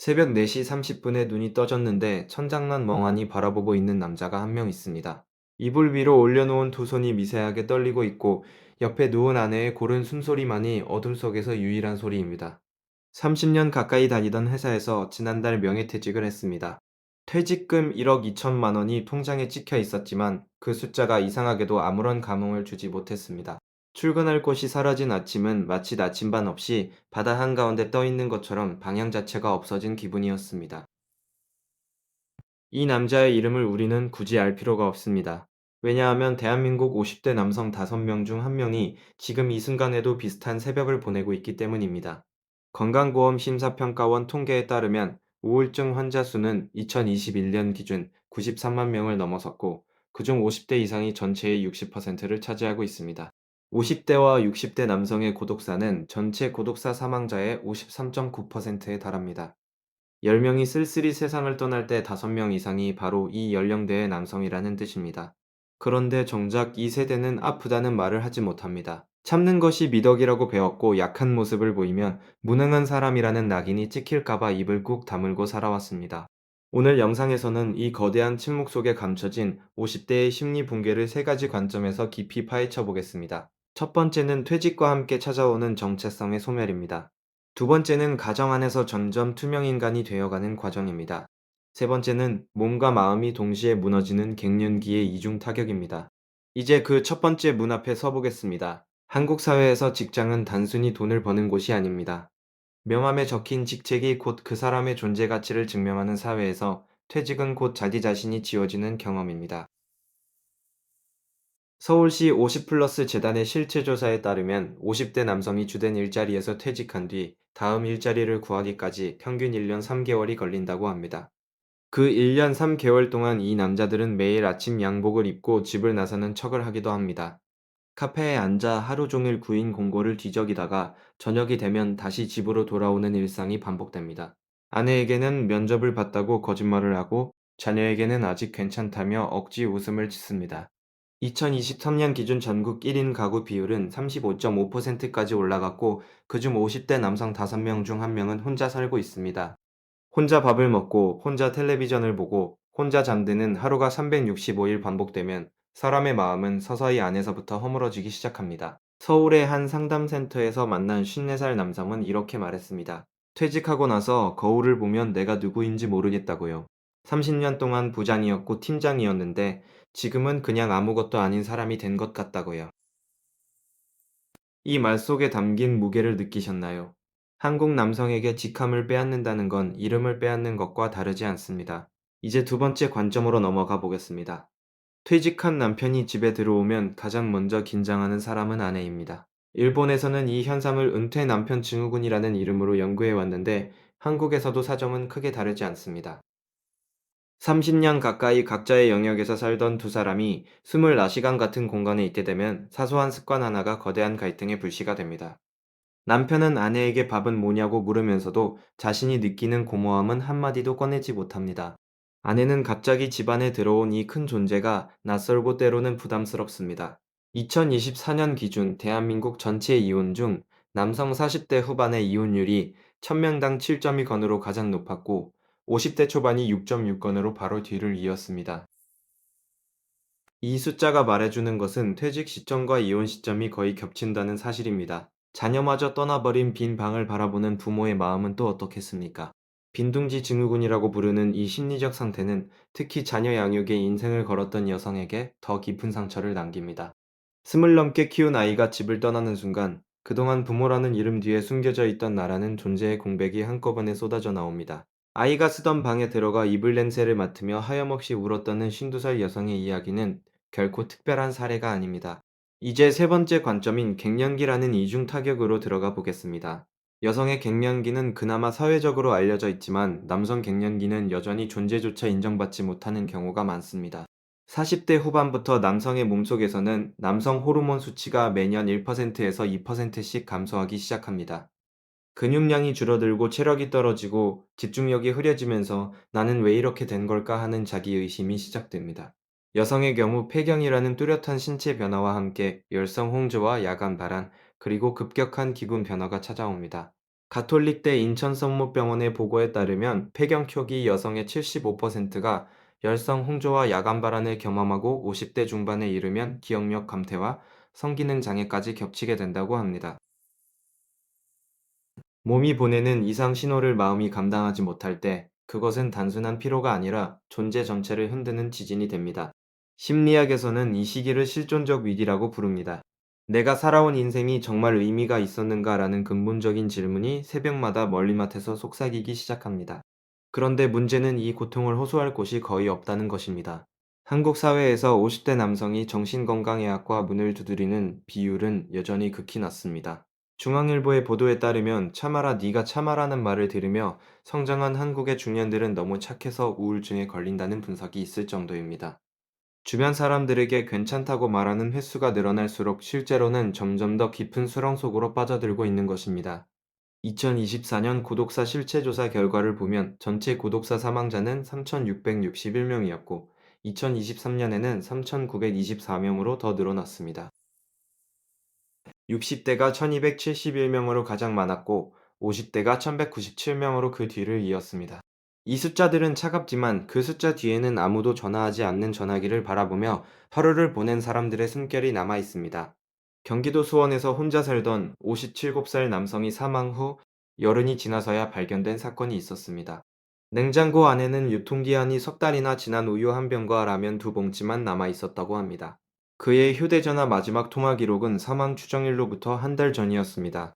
새벽 4시 30분에 눈이 떠졌는데 천장만 멍하니 바라보고 있는 남자가 한 명 있습니다. 이불 위로 올려놓은 두 손이 미세하게 떨리고 있고 옆에 누운 아내의 고른 숨소리만이 어둠 속에서 유일한 소리입니다. 30년 가까이 다니던 회사에서 지난달 명예퇴직을 했습니다. 퇴직금 1억 2천만 원이 통장에 찍혀 있었지만 그 숫자가 이상하게도 아무런 감흥을 주지 못했습니다. 출근할 곳이 사라진 아침은 마치 나침반 없이 바다 한가운데 떠 있는 것처럼 방향 자체가 없어진 기분이었습니다. 이 남자의 이름을 우리는 굳이 알 필요가 없습니다. 왜냐하면 대한민국 50대 남성 5명 중 1명이 지금 이 순간에도 비슷한 새벽을 보내고 있기 때문입니다. 건강보험 심사평가원 통계에 따르면 우울증 환자 수는 2021년 기준 93만 명을 넘어섰고 그중 50대 이상이 전체의 60%를 차지하고 있습니다. 50대와 60대 남성의 고독사는 전체 고독사 사망자의 53.9%에 달합니다. 10명이 쓸쓸히 세상을 떠날 때 5명 이상이 바로 이 연령대의 남성이라는 뜻입니다. 그런데 정작 이 세대는 아프다는 말을 하지 못합니다. 참는 것이 미덕이라고 배웠고 약한 모습을 보이면 무능한 사람이라는 낙인이 찍힐까봐 입을 꾹 다물고 살아왔습니다. 오늘 영상에서는 이 거대한 침묵 속에 감춰진 50대의 심리 붕괴를 3가지 관점에서 깊이 파헤쳐 보겠습니다. 첫 번째는 퇴직과 함께 찾아오는 정체성의 소멸입니다. 두 번째는 가정 안에서 점점 투명 인간이 되어가는 과정입니다. 세 번째는 몸과 마음이 동시에 무너지는 갱년기의 이중 타격입니다. 이제 그 첫 번째 문 앞에 서보겠습니다. 한국 사회에서 직장은 단순히 돈을 버는 곳이 아닙니다. 명함에 적힌 직책이 곧 그 사람의 존재 가치를 증명하는 사회에서 퇴직은 곧 자기 자신이 지워지는 경험입니다. 서울시 50플러스 재단의 실체 조사에 따르면 50대 남성이 주된 일자리에서 퇴직한 뒤 다음 일자리를 구하기까지 평균 1년 3개월이 걸린다고 합니다. 그 1년 3개월 동안 이 남자들은 매일 아침 양복을 입고 집을 나서는 척을 하기도 합니다. 카페에 앉아 하루 종일 구인 공고를 뒤적이다가 저녁이 되면 다시 집으로 돌아오는 일상이 반복됩니다. 아내에게는 면접을 봤다고 거짓말을 하고 자녀에게는 아직 괜찮다며 억지 웃음을 짓습니다. 2023년 기준 전국 1인 가구 비율은 35.5%까지 올라갔고 그중 50대 남성 5명 중 1명은 혼자 살고 있습니다. 혼자 밥을 먹고 혼자 텔레비전을 보고 혼자 잠드는 하루가 365일 반복되면 사람의 마음은 서서히 안에서부터 허물어지기 시작합니다. 서울의 한 상담센터에서 만난 54살 남성은 이렇게 말했습니다. 퇴직하고 나서 거울을 보면 내가 누구인지 모르겠다고요. 30년 동안 부장이었고 팀장이었는데 지금은 그냥 아무것도 아닌 사람이 된 것 같다고요. 이 말 속에 담긴 무게를 느끼셨나요? 한국 남성에게 직함을 빼앗는다는 건 이름을 빼앗는 것과 다르지 않습니다. 이제 두 번째 관점으로 넘어가 보겠습니다. 퇴직한 남편이 집에 들어오면 가장 먼저 긴장하는 사람은 아내입니다. 일본에서는 이 현상을 은퇴 남편 증후군이라는 이름으로 연구해 왔는데 한국에서도 사정은 크게 다르지 않습니다. 30년 가까이 각자의 영역에서 살던 두 사람이 24시간 같은 공간에 있게 되면 사소한 습관 하나가 거대한 갈등의 불씨가 됩니다. 남편은 아내에게 밥은 뭐냐고 물으면서도 자신이 느끼는 공허함은 한마디도 꺼내지 못합니다. 아내는 갑자기 집안에 들어온 이 큰 존재가 낯설고 때로는 부담스럽습니다. 2024년 기준 대한민국 전체 이혼 중 남성 40대 후반의 이혼율이 1000명당 7.2건으로 가장 높았고 50대 초반이 6.6건으로 바로 뒤를 이었습니다. 이 숫자가 말해주는 것은 퇴직 시점과 이혼 시점이 거의 겹친다는 사실입니다. 자녀마저 떠나버린 빈 방을 바라보는 부모의 마음은 또 어떻겠습니까? 빈둥지 증후군이라고 부르는 이 심리적 상태는 특히 자녀 양육에 인생을 걸었던 여성에게 더 깊은 상처를 남깁니다. 20 넘게 키운 아이가 집을 떠나는 순간 그동안 부모라는 이름 뒤에 숨겨져 있던 나라는 존재의 공백이 한꺼번에 쏟아져 나옵니다. 아이가 쓰던 방에 들어가 이불 냄새를 맡으며 하염없이 울었다는 52살 여성의 이야기는 결코 특별한 사례가 아닙니다. 이제 세 번째 관점인 갱년기라는 이중 타격으로 들어가 보겠습니다. 여성의 갱년기는 그나마 사회적으로 알려져 있지만 남성 갱년기는 여전히 존재조차 인정받지 못하는 경우가 많습니다. 40대 후반부터 남성의 몸속에서는 남성 호르몬 수치가 매년 1%에서 2%씩 감소하기 시작합니다. 근육량이 줄어들고 체력이 떨어지고 집중력이 흐려지면서 나는 왜 이렇게 된 걸까 하는 자기의심이 시작됩니다. 여성의 경우 폐경이라는 뚜렷한 신체 변화와 함께 열성 홍조와 야간 발한 그리고 급격한 기분 변화가 찾아옵니다. 가톨릭대 인천성모병원의 보고에 따르면 폐경 초기 여성의 75%가 열성 홍조와 야간 발환을 경험하고 50대 중반에 이르면 기억력 감퇴와 성기능 장애까지 겹치게 된다고 합니다. 몸이 보내는 이상 신호를 마음이 감당하지 못할 때 그것은 단순한 피로가 아니라 존재 전체를 흔드는 지진이 됩니다. 심리학에서는 이 시기를 실존적 위기라고 부릅니다. 내가 살아온 인생이 정말 의미가 있었는가라는 근본적인 질문이 새벽마다 멀리맡에서 속삭이기 시작합니다. 그런데 문제는 이 고통을 호소할 곳이 거의 없다는 것입니다. 한국 사회에서 50대 남성이 정신건강의학과 문을 두드리는 비율은 여전히 극히 낮습니다. 중앙일보의 보도에 따르면 참아라 네가 참아라는 말을 들으며 성장한 한국의 중년들은 너무 착해서 우울증에 걸린다는 분석이 있을 정도입니다. 주변 사람들에게 괜찮다고 말하는 횟수가 늘어날수록 실제로는 점점 더 깊은 수렁 속으로 빠져들고 있는 것입니다. 2024년 구독사 실체조사 결과를 보면 전체 구독사 사망자는 3,661명이었고 2023년에는 3,924명으로 더 늘어났습니다. 60대가 1,271명으로 가장 많았고 50대가 1,197명으로 그 뒤를 이었습니다. 이 숫자들은 차갑지만 그 숫자 뒤에는 아무도 전화하지 않는 전화기를 바라보며 하루를 보낸 사람들의 숨결이 남아 있습니다. 경기도 수원에서 혼자 살던 57살 남성이 사망 후 열흘이 지나서야 발견된 사건이 있었습니다. 냉장고 안에는 유통기한이 석 달이나 지난 우유 한 병과 라면 두 봉지만 남아 있었다고 합니다. 그의 휴대전화 마지막 통화 기록은 사망 추정일로부터 한 달 전이었습니다.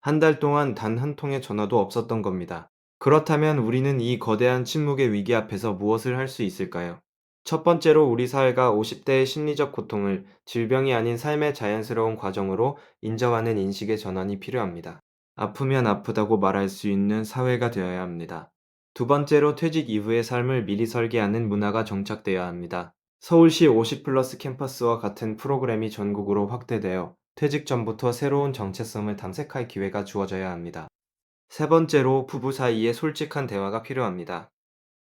한 달 동안 단 한 통의 전화도 없었던 겁니다. 그렇다면 우리는 이 거대한 침묵의 위기 앞에서 무엇을 할 수 있을까요? 첫 번째로 우리 사회가 50대의 심리적 고통을 질병이 아닌 삶의 자연스러운 과정으로 인정하는 인식의 전환이 필요합니다. 아프면 아프다고 말할 수 있는 사회가 되어야 합니다. 두 번째로 퇴직 이후의 삶을 미리 설계하는 문화가 정착되어야 합니다. 서울시 50 플러스 캠퍼스와 같은 프로그램이 전국으로 확대되어 퇴직 전부터 새로운 정체성을 탐색할 기회가 주어져야 합니다. 세 번째로 부부 사이에 솔직한 대화가 필요합니다.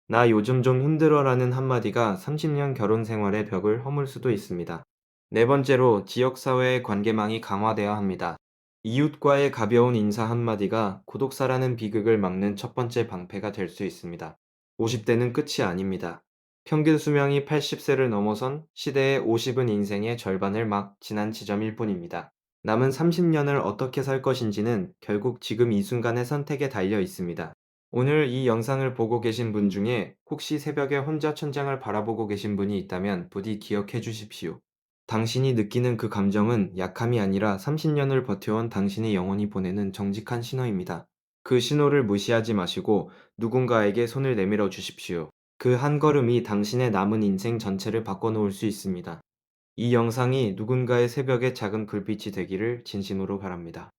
나 요즘 좀 힘들어라는 한마디가 30년 결혼 생활의 벽을 허물 수도 있습니다. 네 번째로 지역사회의 관계망이 강화되어야 합니다. 이웃과의 가벼운 인사 한마디가 고독사라는 비극을 막는 첫 번째 방패가 될 수 있습니다. 50대는 끝이 아닙니다. 평균 수명이 80세를 넘어선 시대의 50은 인생의 절반을 막 지난 지점일 뿐입니다. 남은 30년을 어떻게 살 것인지는 결국 지금 이 순간의 선택에 달려 있습니다. 오늘 이 영상을 보고 계신 분 중에 혹시 새벽에 혼자 천장을 바라보고 계신 분이 있다면 부디 기억해 주십시오. 당신이 느끼는 그 감정은 약함이 아니라 30년을 버텨온 당신의 영혼이 보내는 정직한 신호입니다. 그 신호를 무시하지 마시고 누군가에게 손을 내밀어 주십시오. 그 한 걸음이 당신의 남은 인생 전체를 바꿔놓을 수 있습니다. 이 영상이 누군가의 새벽의 작은 불빛이 되기를 진심으로 바랍니다.